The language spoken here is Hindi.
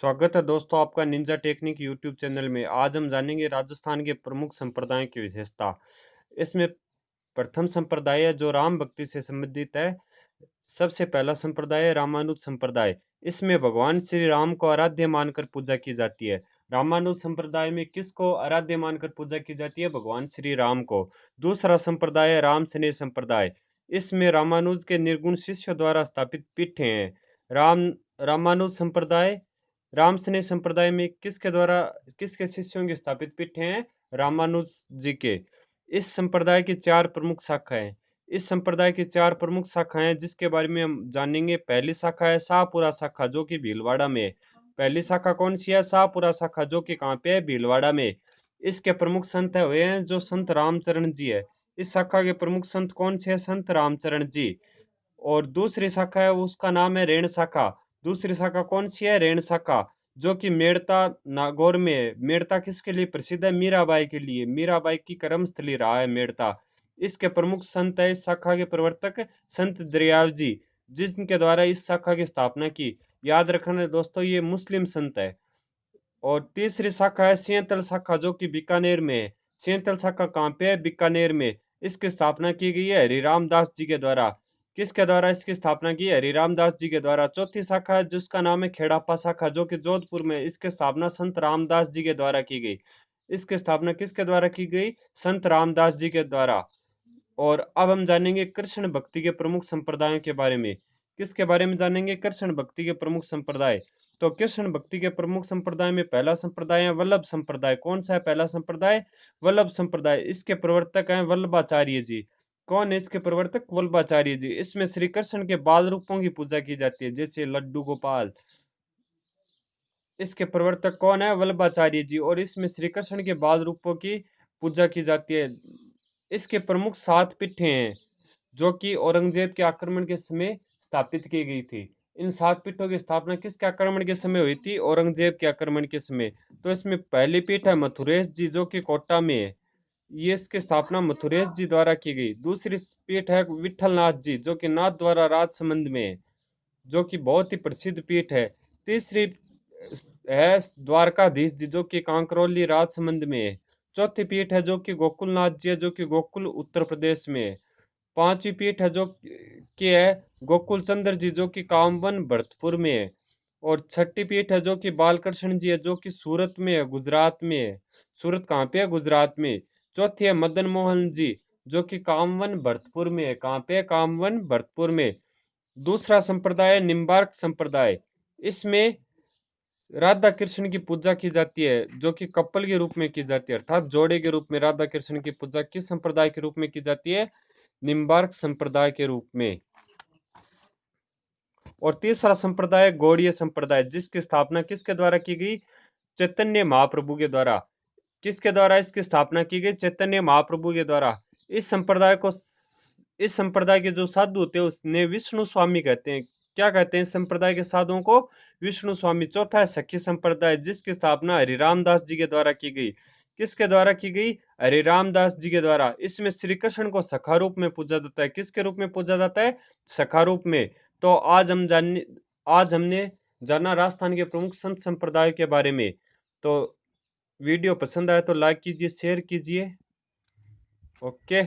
स्वागत है दोस्तों आपका निंजा टेक्निक यूट्यूब चैनल में। आज हम जानेंगे राजस्थान के प्रमुख संप्रदायों की विशेषता। इसमें प्रथम संप्रदाय है जो राम भक्ति से संबंधित है। सबसे पहला संप्रदाय है रामानुज संप्रदाय। इसमें भगवान श्री राम को आराध्य मानकर पूजा की जाती है। रामानुज संप्रदाय में किसको आराध्य मानकर पूजा की जाती है? भगवान श्री राम को। दूसरा संप्रदाय है राम स्नेह संप्रदाय। इसमें रामानुज के निर्गुण शिष्य द्वारा स्थापित पीठे हैं। रामानुज संप्रदाय रामसने संप्रदाय में किसके शिष्यों के स्थापित पीठ हैं? रामानुज जी के। इस संप्रदाय की चार प्रमुख शाखाएं जिसके बारे में हम जानेंगे। पहली शाखा है शाहपुरा शाखा जो कि भीलवाड़ा में है। पहली शाखा कौन सी है? शाहपुरा शाखा जो कि कहाँ पे है? भीलवाड़ा में। इसके प्रमुख संत हुए हैं जो संत रामचरण जी है। इस शाखा के प्रमुख संत कौन से है? संत रामचरण जी। और दूसरी शाखा है उसका नाम है रेण शाखा। दूसरी शाखा कौन सी है? रेण शाखा जो कि मेड़ता नागौर में है। मेड़ता किसके लिए प्रसिद्ध है? मीराबाई के लिए। मीराबाई की कर्मस्थली रहा है मेड़ता। इसके प्रमुख संत है इस शाखा के प्रवर्तक संत दरियाव जी, जिनके द्वारा इस शाखा की स्थापना की। याद रखना दोस्तों, ये मुस्लिम संत है। और तीसरी शाखा है सिंहतल शाखा जो कि बीकानेर में है। सिंहतल शाखा कहाँ पे है? बीकानेर में। इसकी स्थापना की गई है हरिराम दास जी के द्वारा। किसके द्वारा इसकी स्थापना की है? हरिराम दास जी के द्वारा। चौथी शाखा है जिसका नाम है खेड़ापा शाखा जो कि जोधपुर में। इसकी स्थापना संत रामदास जी के द्वारा की गई। इसकी स्थापना किसके द्वारा की गई? संत रामदास जी के द्वारा। और अब हम जानेंगे कृष्ण भक्ति के प्रमुख संप्रदायों के बारे में। किसके बारे में जानेंगे? कृष्ण भक्ति के प्रमुख संप्रदाय। तो कृष्ण भक्ति के प्रमुख संप्रदाय में पहला संप्रदाय है वल्लभ संप्रदाय। कौन सा है पहला संप्रदाय? वल्लभ संप्रदाय। इसके प्रवर्तक हैं वल्लभाचार्य जी। कौन है इसके प्रवर्तक? वल्लभाचार्य जी। इसमें श्री कृष्ण के बाल रूपों की पूजा की जाती है, जैसे लड्डू गोपाल। इसके प्रवर्तक कौन है? वल्लभाचार्य जी। और इसमें श्री कृष्ण के बाल रूपों की पूजा की जाती है। इसके प्रमुख 7 पीठें हैं जो कि औरंगजेब के आक्रमण के समय स्थापित की गई थी। इन 7 पीठों की स्थापना किसके आक्रमण के समय हुई थी? औरंगजेब के आक्रमण के समय। तो इसमें पहली पीठ है मथुरेश जी जो कि कोटा में है। ये इसकी स्थापना मथुरेश जी द्वारा की गई। दूसरी पीठ है विठलनाथ जी जो कि नाथ द्वारा राजसमंद में है, जो कि बहुत ही प्रसिद्ध पीठ है। तीसरी है द्वारकाधीश जी जो कि कांकरौली राजसमंद में है। चौथी पीठ है जो कि गोकुलनाथ जी है जो कि गोकुल उत्तर प्रदेश में है। पांचवी पीठ है जो कि है गोकुल चंद्र जी जो कि कामवन भरतपुर में है। और छठी पीठ है जो कि बालकृष्ण जी है जो कि सूरत में है, गुजरात में है। सूरत कहाँ पे है? गुजरात में। चौथी है मदन मोहन जी जो कि कामवन भरतपुर में है। कहाँ पे? कामवन भरतपुर में। दूसरा संप्रदाय है निम्बार्क संप्रदाय। इसमें राधा कृष्ण की पूजा की जाती है जो कि कपल के रूप में की जाती है, अर्थात जोड़े के रूप में। राधा कृष्ण की पूजा किस संप्रदाय के रूप में की जाती है? निम्बार्क संप्रदाय के रूप में। और तीसरा संप्रदाय है गौड़ीय संप्रदाय जिसकी स्थापना किसके द्वारा की गई? चैतन्य महाप्रभु के द्वारा। किसके द्वारा इसकी स्थापना की गई? चैतन्य महाप्रभु के द्वारा। इस संप्रदाय के जो साधु होते हैं उसने विष्णु स्वामी कहते हैं। क्या कहते हैं इस संप्रदाय के साधुओं को? विष्णु स्वामी। चौथा है सखी संप्रदाय जिसकी स्थापना हरिराम दास जी के द्वारा की गई। किसके द्वारा की गई? हरिराम दास जी के द्वारा। इसमें श्री कृष्ण को सखा रूप में पूजा जाता है। किसके रूप में पूजा जाता है? सखा रूप में। तो आज हमने जाना राजस्थान के प्रमुख संत संप्रदाय के बारे में। तो वीडियो पसंद आए तो लाइक कीजिए, शेयर कीजिए। ओके।